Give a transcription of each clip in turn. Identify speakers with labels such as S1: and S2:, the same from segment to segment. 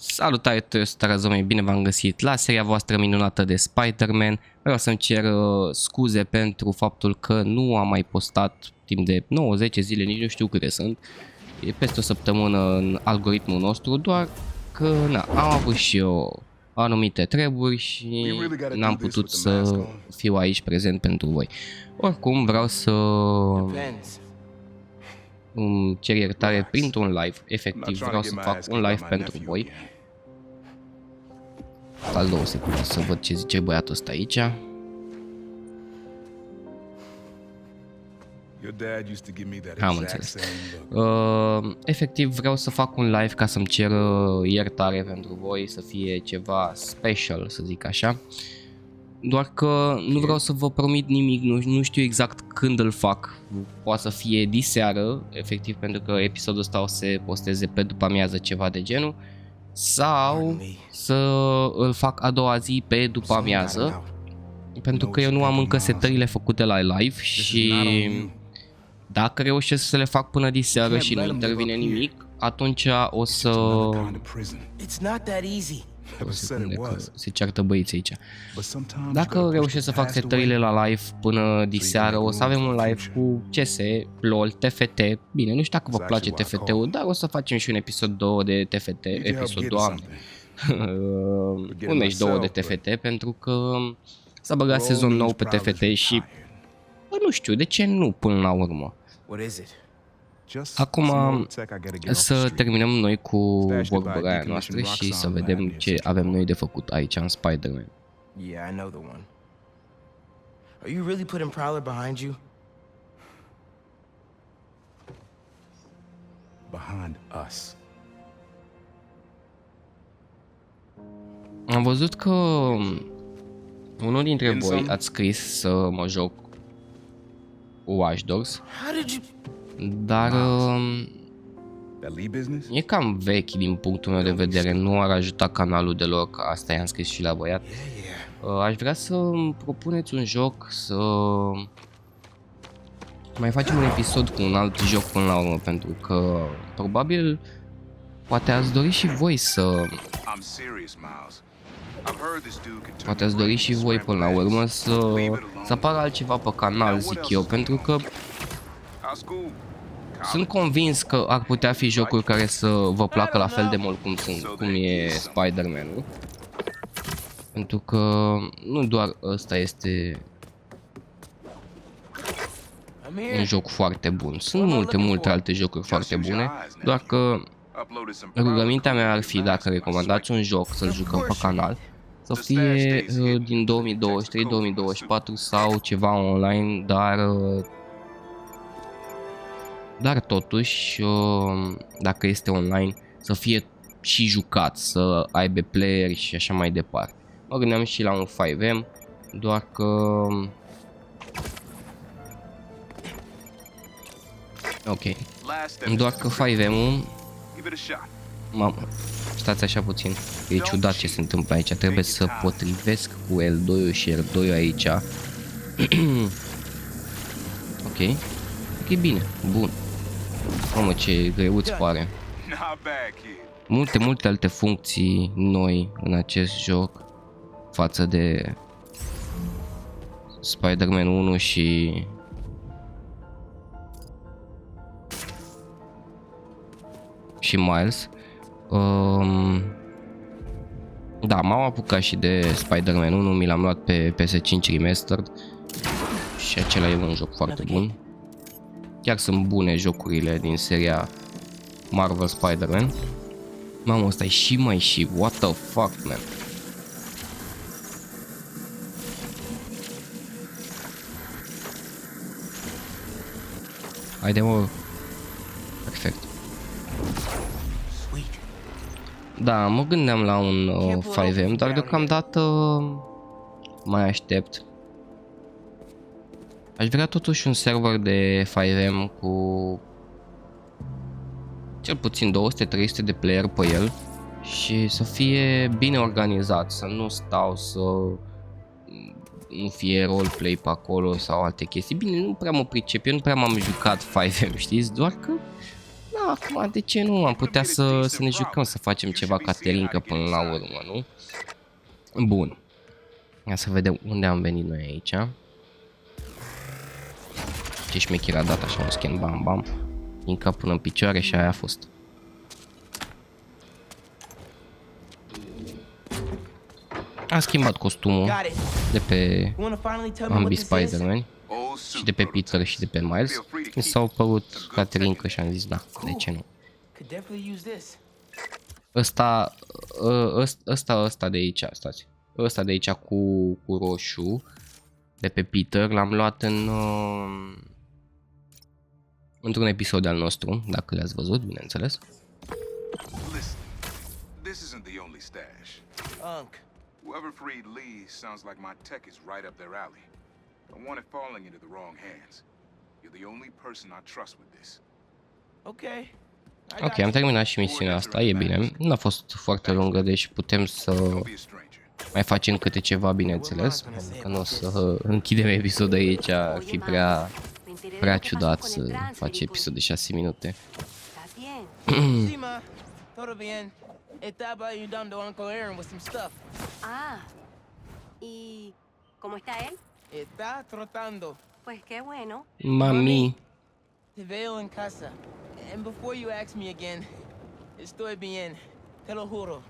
S1: Salutare tuturor, zomii, bine v-am găsit la seria voastră minunată de Spider-Man. Vreau să-mi cer scuze pentru faptul că nu am mai postat timp de 9-10 zile, nici nu știu câte sunt. E peste o săptămână în algoritmul nostru, doar că am avut și eu anumite treburi și n-am putut să fiu aici prezent pentru voi. Oricum vreau să îmi cer iertare printr-un live, efectiv vreau să fac un live pentru voi. Al 2 secunde să văd ce zice băiatul ăsta aici. Am înțeles. Efectiv vreau să fac un live ca să-mi cer iertare pentru voi, să fie ceva special, să zic așa. Doar că nu vreau să vă promit nimic, nu știu exact când îl fac. Poate să fie diseară, efectiv, pentru că episodul ăsta o să se posteze pe după amiază, ceva de genul. Sau să îl fac a doua zi pe după amiază, pentru că eu nu am încă setările făcute la live și dacă reușesc să le fac până diseară și nu intervine nimic, atunci o să... Se ceartă băieții aici. Dacă reușesc să fac setările la live până diseară, o să avem un live cu CS, LOL, TFT. Bine, nu știu dacă vă place TFT-ul, dar o să facem și un episod 2 de TFT, episod 2, un meci 2 de TFT, pentru că s-a băgat sezon nou pe TFT și nu știu, de ce nu până la urmă. Acum să terminăm noi cu vorbărea noastră și să vedem ce avem noi de făcut aici în Spider-Man.
S2: Yeah, I know the one. Are you really putting Prowler behind you?
S3: Behind us.
S1: Am văzut că unul dintre voi ați scris să mă joc Watch Dogs, dar e cam vechi din punctul meu de vedere, nu ar ajuta canalul deloc, asta i-am scris și la băiat. Aș vrea să îmi propuneți un joc, să mai facem un episod cu un alt joc până la urmă, pentru că probabil poate ați dori și voi să... Poate ați dori și voi până la urmă să apară altceva pe canal, zic eu, pentru că sunt convins că ar putea fi jocuri care să vă placă la fel de mult cum e Spider-Man-ul. Pentru că nu doar ăsta este un joc foarte bun. Sunt multe alte jocuri foarte bune, doar că rugămintea mea ar fi, dacă recomandați un joc să-l jucăm pe canal, să fie din 2023-2024 sau ceva online, dar totuși, dacă este online, să fie și jucat, să aibă player și așa mai departe. Mă gândeam și la un 5M, doar că... Ok, doar că 5M-ul... Mamă, stați așa puțin, e ciudat ce se întâmplă aici, trebuie să potrivesc cu L2 și R2 aici. Ok, ok, bine, bun. Mamă, ce greuț pare. Multe alte funcții noi în acest joc față de Spider-Man 1 și Miles. Da, m-am apucat și de Spider-Man 1, mi l-am luat pe PS5 Remastered și acela e un joc foarte bun. Chiar sunt bune jocurile din seria Marvel Spider-Man. Mamă, ăsta e și mai și, what the fuck, man. Haide, mă. Perfect. Da, mă gândeam la un 5M, dar deocamdată mai aștept. Aș vrea totuși un server de 5M cu cel puțin 200-300 de player pe el și să fie bine organizat, să nu stau să nu fie roleplay pe acolo sau alte chestii. Bine, nu prea mă pricep, eu nu prea m-am jucat 5M, știți, doar că Da, acum de ce nu? Am putea să ne jucăm, să facem ceva Caterinca până la urmă, nu? Bun. Ia să vedem unde am venit noi aici. Ce șmecher a dat așa un skin, bam, bam. Din cap până în picioare și aia a fost. A schimbat costumul de pe ambii Spider-Man și de pe Peter și de pe Miles. Mi s-au părut Caterinca și am zis da, de ce nu? Ăsta de aici, stați. Ăsta de aici cu roșu de pe Peter l-am luat într-un episod al nostru, dacă le-ați văzut, bineînțeles.
S3: Whoever freed Lee sounds like my tech is right up their alley. Don't want it falling into the wrong hands. You're the only person I trust with this.
S1: Ok, am terminat și misiunea asta, e bine. Nu a fost foarte lungă, deci putem să mai facem câte ceva, bineînțeles. Pentru că nu o să închidem episodul aici, ar fi prea ciudat să faci episod de 6 minute.
S2: Estaba ayudando a Uncle Aaron with some stuff.
S4: Ah, ¿y cómo está él?
S2: Está trotando.
S4: Pues qué bueno.
S1: Mami.
S2: Te veo en casa. And before you ask me again, estoy bien. Te lo juro.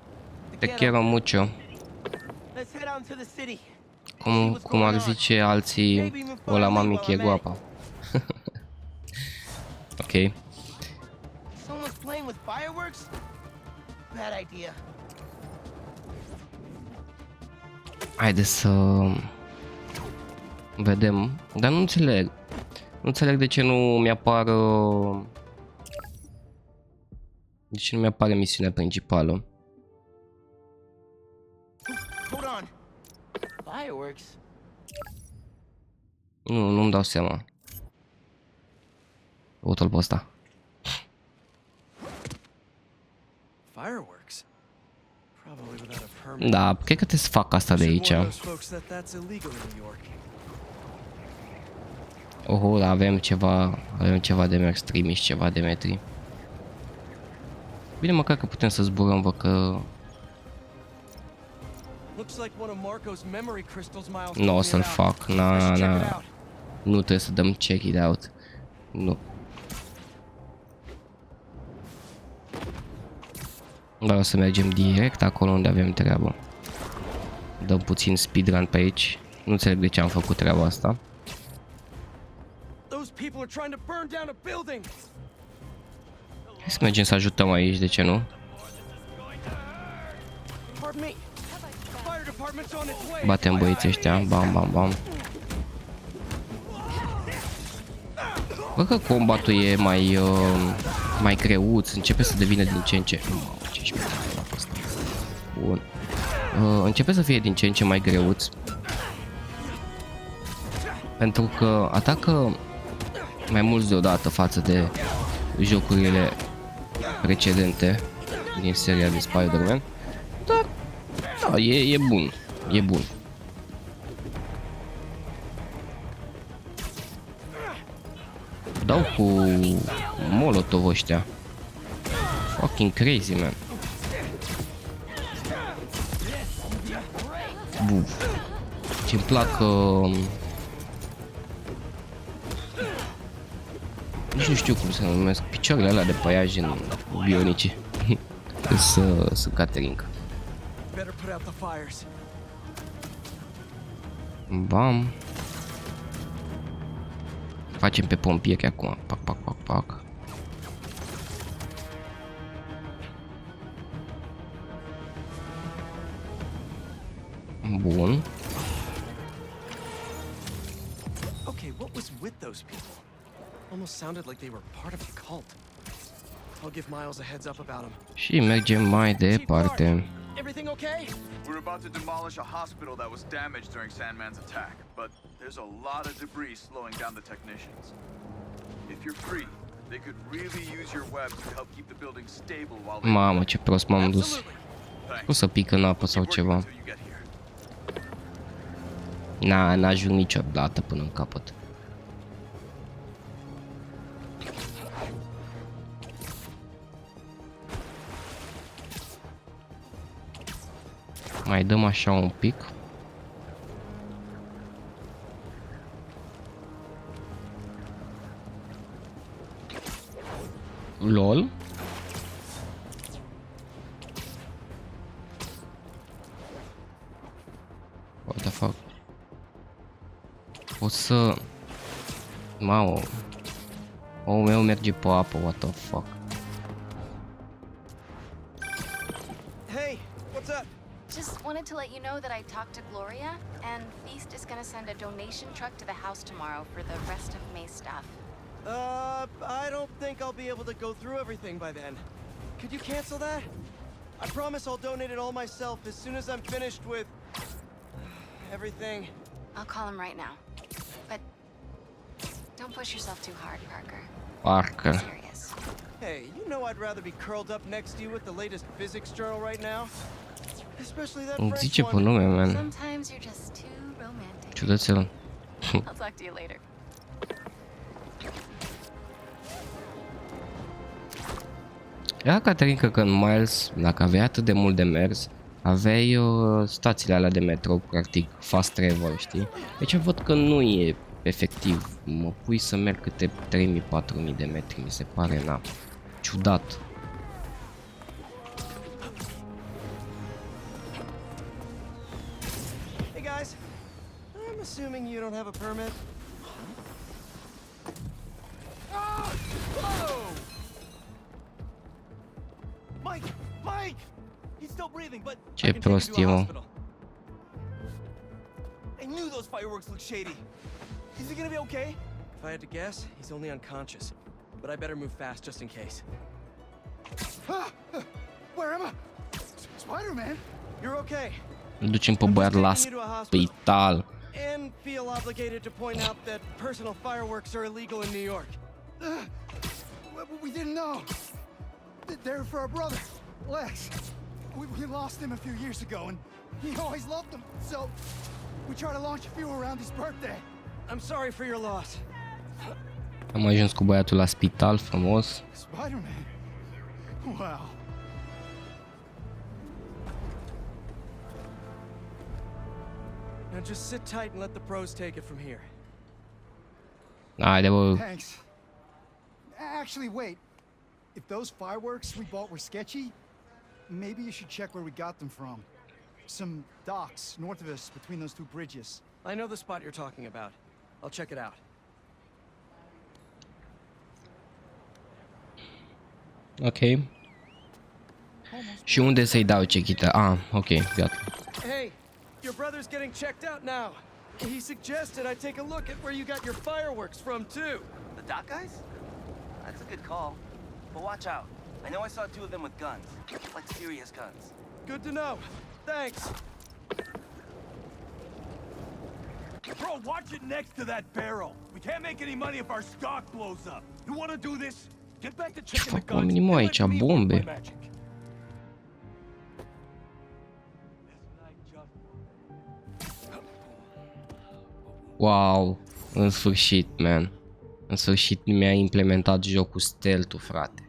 S1: Te quiero mucho.
S2: Let's head out to the city.
S1: Cum ar zice alții, hola mami, que guapa. Ok.
S2: Someone's playing with fireworks? Bad idea.
S1: Haideți să vedem, dar nu înțeleg. Nu înțeleg de ce nu mi-apar de ce nu mi-apare misiunea principală.
S2: Hold on. Fireworks?
S1: Nu-mi dau seama. Uite-l pe ăsta.
S5: Fireworks? Probably without a permit.
S1: Da, cred că trebuie să fac asta de aici. Oho, da, avem ceva de mers, trimis ceva de metri. Bine, măcar că putem să zburăm, văd că nu o să-l fac, nu trebuie să dăm check it out. Nu. Dar o să mergem direct acolo unde avem treabă. Dăm puțin speedrun pe aici. Nu înțeleg de ce am făcut treaba asta. Hai să mergem să ajutăm aici, de ce nu? Batem băieții ăștia, bam, bam, bam. Bă, că combatul e mai greuț, începe să devină din ce în ce... Bun. Începe să fie din ce în ce mai greuț. Pentru că atacă mai mulți deodată față de jocurile precedente din seria de Spider-Man. Dar, da, e bun. E bun. Dau cu molotov ăștia. Fucking crazy, man. Buf. Ce-mi plac nici nu știu cum se numesc, picioarele alea de paiajen bionice. Sunt Caterinca. Bam. Facem pe pompieri acum. Pac, pac, pac, pac. Bun.
S5: Okay, what was with those people? Almost sounded like they were part of a cult. I'll give Miles a heads up about them.
S1: Și mergem mai departe.
S5: Everything okay?
S3: We're about to demolish a hospital that was damaged during Sandman's attack, but there's a lot of debris slowing down the technicians. If you're free, they could really use your webs to help keep the building stable while they...
S1: Mamă, ce prost m-am dus. O să pică în apă sau ceva. N-ajung niciodată până în capăt. Mai dăm așa un pic. LOL. What the fuck? O să... Mamă. Omul meu merge pe apă, what the fuck?
S5: Hey, what's up?
S6: Just wanted to let you know that I talked to Gloria, and Feast is gonna send a donation truck to the house tomorrow for the rest of May's stuff.
S5: I don't think I'll be able to go through everything by then. Could you cancel that? I promise I'll donate it all myself as soon as I'm finished with... everything.
S6: I'll call him right now. But don't push yourself too hard, Parker.
S1: Parker.
S6: Serious.
S5: Hey, you know I'd rather be curled up next to you with the latest physics journal right now. Especially that
S1: Îmi
S5: French
S1: zice pe
S5: one.
S1: nume, man.
S6: Sometimes you're just too romantic.
S1: Ciudățel.
S6: I'll talk to you later.
S1: Era Caterinca că în Miles, dacă aveai atât de mult de mers, aveai stațiile alea de metrou, practic fast travel, știi? Deci văd că nu e efectiv. Mă pui să merg câte 3000-4000 de metri, mi se pare, na, ciudat.
S5: Hey guys, I'm assuming you don't have a permit.
S2: Mike! Mike! He's still breathing, but
S1: Ce
S2: I can take you
S1: prostie,
S2: to a
S1: mă.
S2: hospital. I knew those fireworks looked shady. Is he gonna be okay?
S5: If I had to guess, he's only unconscious. But I better move fast just in case.
S7: Where am I? Spider-Man?
S5: You're okay.
S1: Îl ducem pe băiat la spital.
S5: And feel obligated to point out that personal fireworks are illegal in New York.
S7: We didn't know. They're for our brother, Lex. We lost him a few years ago, and he always loved them. So we try to launch a few around his birthday.
S5: I'm sorry for your loss.
S1: Am ajuns cu băiatul la spital, frumos.
S7: Spider-Man? Wow.
S5: Now just sit tight and let the pros take it from here.
S1: Haide, bă.
S7: Thanks. Actually, wait. If those fireworks we bought were sketchy, maybe you should check where we got them from. Some docks north of us between those two bridges.
S5: I know the spot you're talking about. I'll check it out.
S1: Ok. Și unde să-i dau cechită? Ah, ok, gata.
S5: Hey, your brother's getting checked out now. He suggested I take a look at where you got your fireworks from, too.
S2: The dock guys? That's a good call. But watch out. I know I saw two of them with guns. Like serious guns.
S5: Good to know. Thanks.
S8: Bro, watch it next to that barrel. We can't make any money if our stock blows up. You want to do this? Get back to checking the
S1: fac
S8: guns.
S1: oamenii, mă,
S8: and
S1: aici,
S8: let me work
S1: bombe?
S8: my magic.
S1: Wow, în sfârșit, man. În sfârșit mi-a implementat jocul stealth-ul, frate.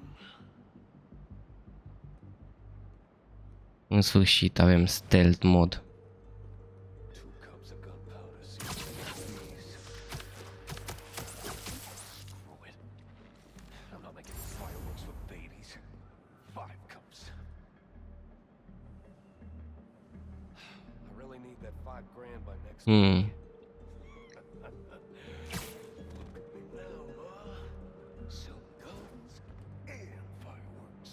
S1: În sfârșit avem stealth mod.
S8: I'm not making fireworks for babies. 5 cups. I really need that $5,000 by next week. Silk guns and fireworks.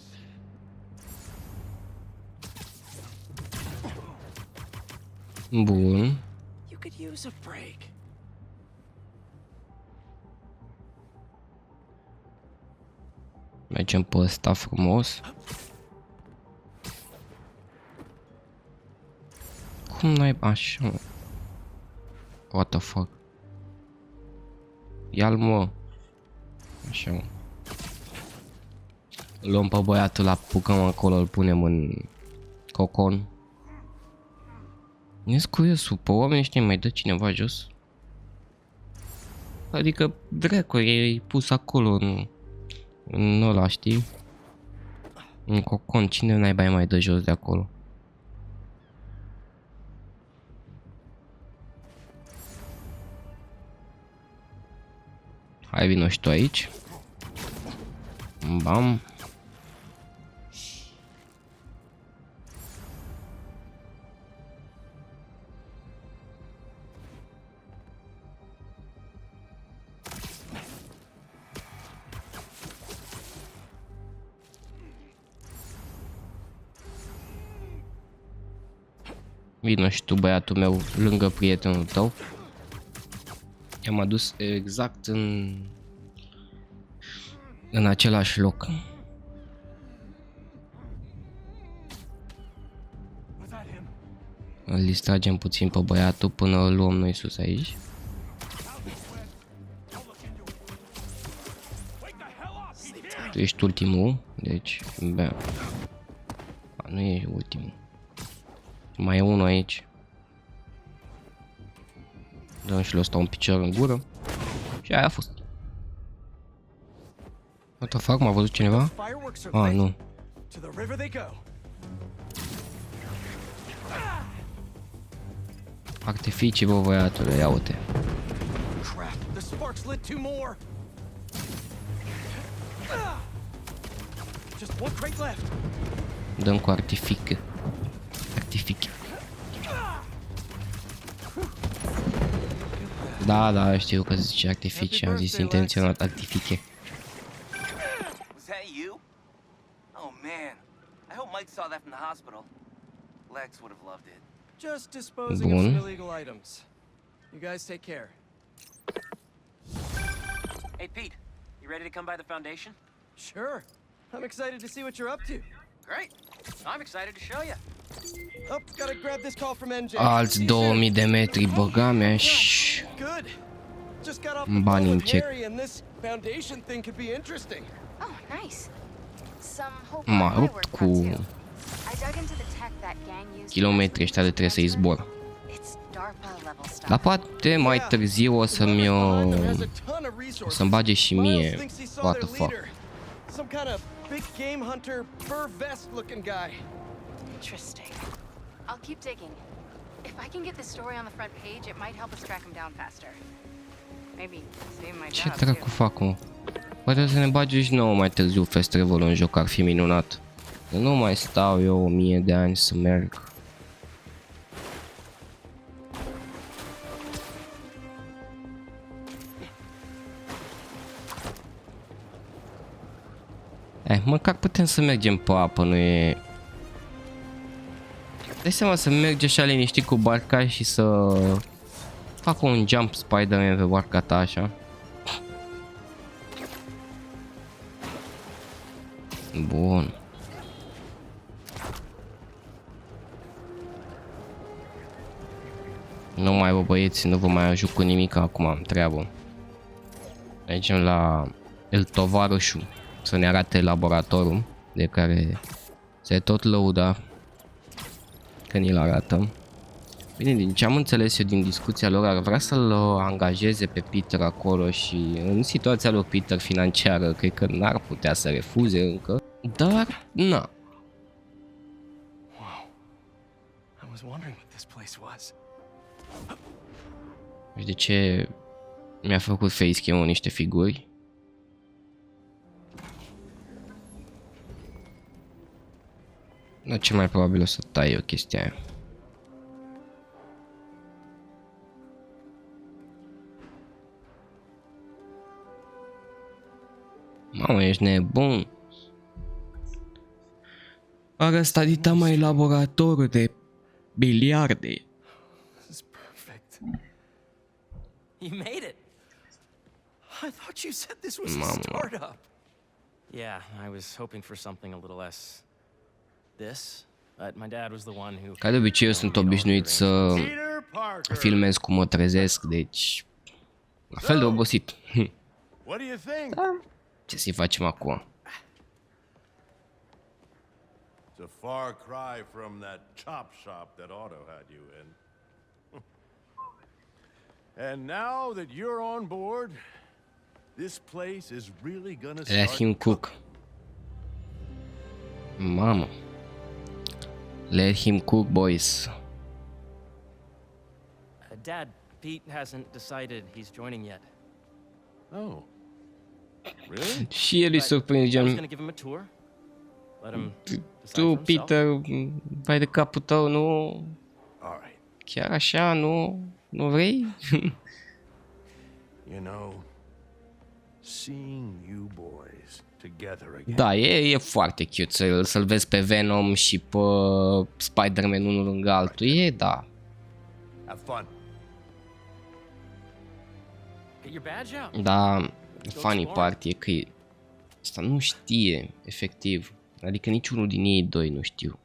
S1: Bun.
S5: You could use a break.
S1: Mergem pe ăsta frumos. Cum n-ai așa, mă? What the fuck? Ia-l, mă. Așa, mă. Luăm pe băiatul, apucăm acolo, îl punem în cocon. Nu-s curiosul, pe oameni ăștia mai dă cineva jos? Adică, dracu, e pus acolo în ăla, știi? În cocon, cine naiba mai dă jos de acolo? Hai vino și tu aici. Bam. Vino și tu, băiatul meu, lângă prietenul tău. I-am adus exact în același loc. Îl distragem puțin pe băiatul până îl luăm noi sus aici. Tu ești ultimul, deci, bea. Nu e ultimul. Mai e unul aici. Dăm și lui ăsta un picior în gură. Și aia a fost. What the fuck, m-a văzut cineva? Ah, nu. Artificii, bă, băiatule, ia uite. Dăm cu artific. Da, știu că zice artifice, am zis intenționat artifice.
S2: Was that you? Oh man, I hope Mike saw that from the hospital. Lex would have loved it.
S5: Just disposing of some illegal items. You guys take care.
S2: Hey Pete, you ready to come by the foundation?
S5: Sure. I'm excited to see what you're up to.
S2: Great. I'm excited to show you.
S5: Oh, gotta grab this call from NJ.
S1: Alți 2000 de metri, băga mea și...
S5: Good. Just got off the phone with Harry and this foundation thing could be interesting.
S6: Oh, nice. Some hope
S1: M-a
S6: on my
S1: rupt
S6: work
S1: cu
S6: front, too. I dug into the tech that gang used to
S1: kilometri ăștia de trebuie să-i zbor.
S6: It's DARPA level stuff.
S1: Dar poate mai târziu o să-mi bage și mie. What the fuck.
S5: Some kind of big game hunter, fur vest looking guy.
S6: Interesting. I'll keep digging. If I can get this story on the front page, it might help us track him down faster. Maybe save my
S1: Ce
S6: job,
S1: dracu
S6: too.
S1: fac, mă? Poate să ne bage și nouă mai târziu Fast Travel în joc, ar fi minunat. Nu mai stau eu 1000 de ani să merg. Măcar putem să mergem pe apă, nu e... Dai seama să mergi așa liniștit cu barca și să... fac un jump Spider-Man pe barca ta așa. Bun. Nu mai, bă, băieți, nu vă mai ajut cu nimic acum, am treabă. Mergem la El Tovarășu să ne arate laboratorul de care se tot lăuda că ni-l arată. Bine, din ce am înțeles eu din discuția lor, ar vrea să-l angajeze pe Peter acolo și în situația lui Peter financiară, cred că n-ar putea să refuze încă, dar na.
S5: Wow. I was wondering what this place was.
S1: Și de ce mi-a făcut facecam-ul niște figuri? Dar cel mai probabil o să tai eu chestia aia. Mamă, ești nebun. Ăsta dita mai laborator de biliarde.
S5: This is perfect.
S2: You made it.
S5: I thought you said this was a
S1: Mama.
S5: startup.
S9: Yeah, I was hoping for something a little less this, but my dad was the one who...
S1: Ca de obicei eu sunt obișnuit să filmez cum mă trezesc, deci la fel de obosit.
S8: What do you think?
S1: Ce să-i facem acum?
S8: It's a far cry from that chop shop that Otto had you in. And now that you're on board, this place is really gonna
S1: Let
S8: start.
S1: him cook. Mamă. Let him cook, boys.
S9: Dad, Pete hasn't decided he's joining yet.
S8: Oh,
S9: Really?
S1: Și el îi surprinde,
S9: I was
S1: gen,
S9: gonna give him a tour. Let him decide for
S1: tu,
S9: himself.
S1: Peter, vai de capul tău, nu?
S8: All right.
S1: Chiar așa, nu vrei?
S8: You know, seeing you boys together again.
S1: Da, e foarte cute să-l vezi pe Venom și pe Spider-Man unul lângă altul. Da.
S8: Have fun.
S9: Get your badge out.
S1: Dar funny part e că ăsta nu știe, efectiv. Adică niciunul din ei doi nu știu.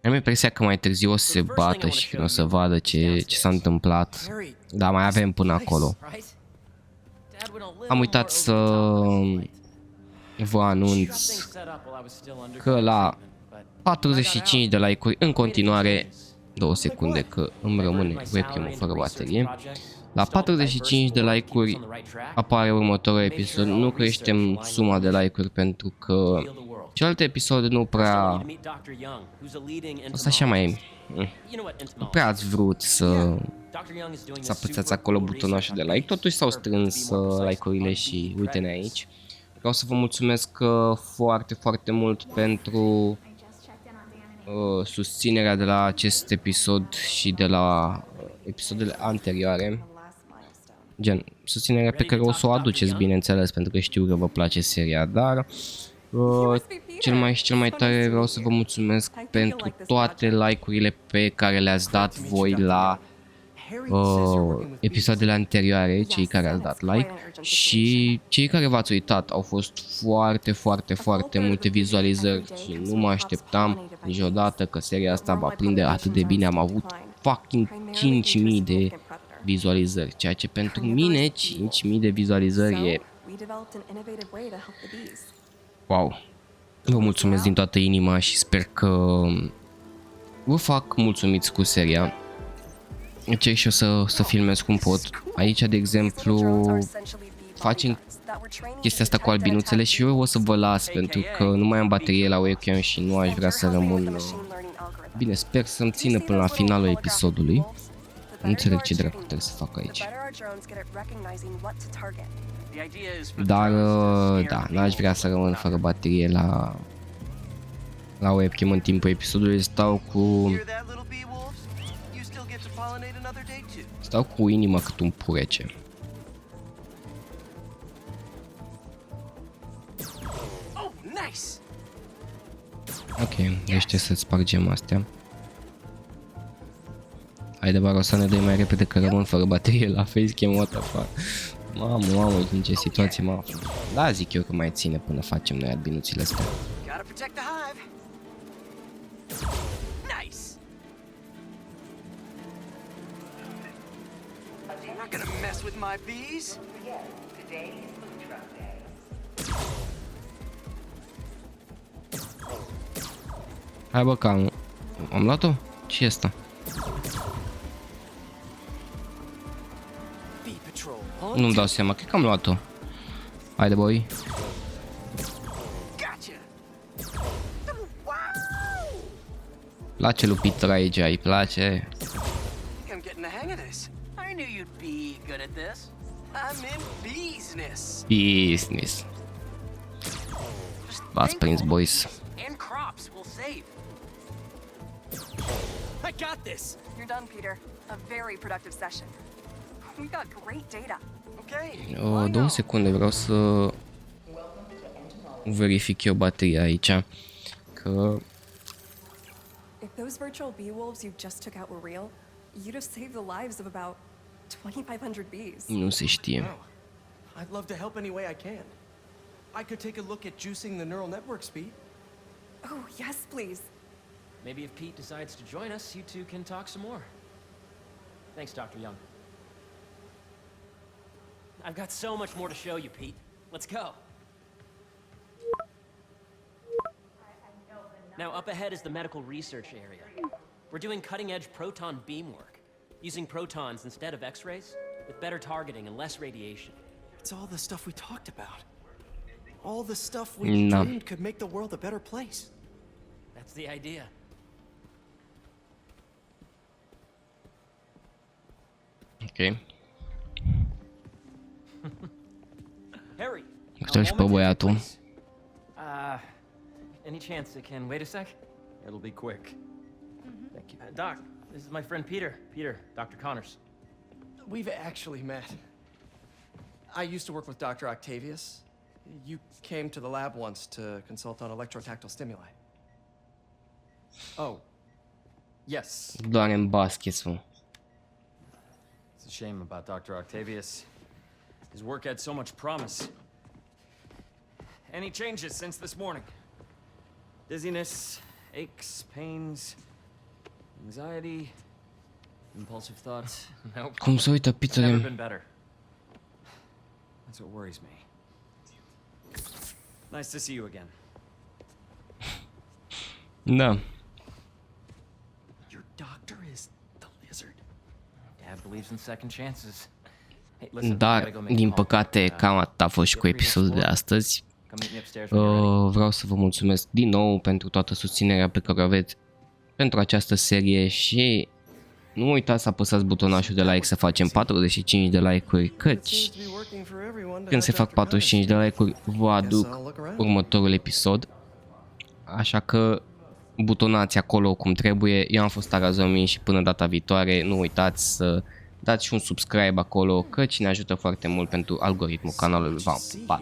S1: Am impresia că mai târziu o să se bată și când o să vadă ce s-a întâmplat. Dar mai avem până acolo. Am uitat să vă anunț că la 45 de like-uri în continuare, 2 secunde că îmi rămâne webcam-ul fără baterie. La 45 de like-uri apare următorul episod. Nu creștem suma de like-uri pentru că celelalte episoade nu prea... Asta așa mai... Nu prea ați vrut să apăsați acolo butonașul de like. Totuși s-au strâns like-urile și uite-ne aici. Vreau să vă mulțumesc foarte, foarte mult pentru susținerea de la acest episod și de la episoadele anterioare. Gen, susținerea pe care o să o aduceți, bineînțeles, pentru că știu că vă place seria, dar cel mai tare vreau să vă mulțumesc pentru toate like-urile pe care le-ați dat voi la episoadele anterioare, cei care ați dat like, și cei care v-ați uitat. Au fost foarte, foarte, foarte multe vizualizări și nu mă așteptam niciodată că seria asta va prinde atât de bine. Am avut fucking 5.000 de vizualizări, ceea ce pentru mine 5.000 de vizualizări e... Wow! Vă mulțumesc din toată inima și sper că vă fac mulțumiți cu seria. Încerc și eu să filmez cum pot. Aici, de exemplu, facem chestia asta cu albinuțele și eu o să vă las pentru că nu mai am baterie la webcam și nu aș vrea să rămân... Bine, sper să-mi țină până la finalul episodului. Nu înțeleg ce dracu trebuie să fac aici. Dar, da, n-aș vrea să rămân fără baterie la webcam în timpul episodului. Stau cu inima cât un purece. Ok, deci trebuie să spargem astea. Haide, Baro, să ne dai mai repede că rămân fără baterie la facecam, what the fuck. Mamă, în ce situație mă aflu. Da, zic eu că mai ține până facem noi albinuțile astea. Hai bă, că am luat-o? Ce e asta? Nu-mi dau seama, cred că am luat-o. Haide, boy. Place lui Peter aici, îi place. Business. V-ați prins, boys.
S6: I got this. You're done, Peter. A very productive session. We got great data. Okay.
S1: 2 secunde, vreau să verific eu bateria aici. Că
S10: if those virtual bee wolves you just took out were real, you'd have saved the lives of about 2,500 bees.
S1: nu se știe.
S5: I'd love to help any way I can. I could take a look at juicing the neural network speed.
S10: Oh, yes, please.
S9: Maybe if Pete decides to join us, you two can talk some more. Thanks, Dr. Young. I've got so much more to show you, Pete. Let's go. Now, up ahead is the medical research area. We're doing cutting-edge proton beam work, using protons instead of X-rays, with better targeting and less radiation.
S5: It's all the stuff we talked about. All the stuff we dreamed could make the world a better place.
S9: That's the idea.
S1: Ok.
S9: Harry.
S1: Uite-l și pe băiatul.
S9: Any chance it can wait a sec?
S11: It'll be quick.
S9: Thank you. Doc, this is my friend Peter. Peter, Dr. Connors.
S5: We've actually met. I used to work with Dr. Octavius. You came to the lab once to consult on electrotactile stimuli.
S11: Oh. Yes.
S1: Doar în basketul.
S11: It's a shame about Dr. Octavius. His work had so much promise. Any changes since this morning? Dizziness, aches, pains, anxiety, impulsive thoughts?
S9: Nope.
S1: Cum se uită
S9: It's never
S1: Peter?
S9: been better.
S11: That's what worries me. Nice to see you again.
S1: Da.
S11: Your doctor is the lizard.
S9: Dad believes in second chances. Hey, listen, I
S1: Dar,
S9: gotta go make a
S1: din
S9: call.
S1: păcate, cam atât a fost și cu episodul de astăzi.
S9: Come meet me upstairs when you're ready.
S1: Vreau să vă mulțumesc din nou pentru toată susținerea pe care o aveți pentru această serie și nu uitați să apăsați butonașul de like să facem 45 de like-uri, căci când se fac 45 de like-uri vă aduc următorul episod. Așa că butonați acolo cum trebuie. Eu am fost Arazomi și până data viitoare nu uitați să dați și un subscribe acolo, căci ne ajută foarte mult pentru algoritmul canalului. V-am pupat!